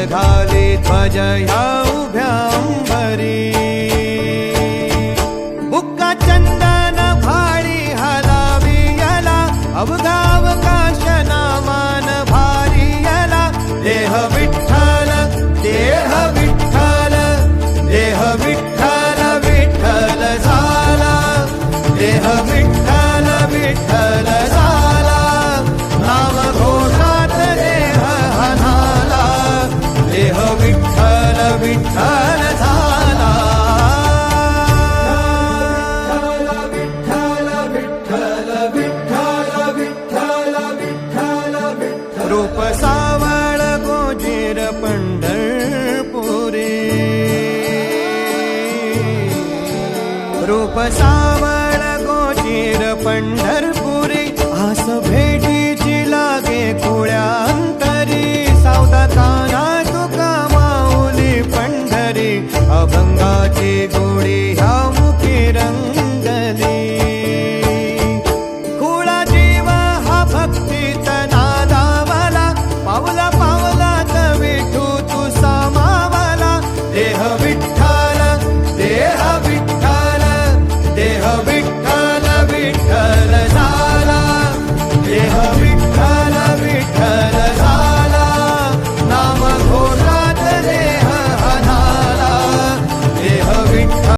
झाली ध्वज ह्या उभ्या अंबरी बुक्का चंदन भाळी हलावी याला अवघावकाश नामान भारी याला देह विठ्ठल देह विठ्ठल देह विठ्ठल विठ्ठल झाला देह विठ्ठल विठ्ठल झाला नाम घोषात देह हनाला देह विठ्ठल विठ्ठल झाला विठ्ठल विठ्ठल विठ्ठल विठ्ठल विठ्ठल विठ्ठल रूप सावळ गोजीर पंढरपुरी रूप सावळ गोजीर पंढर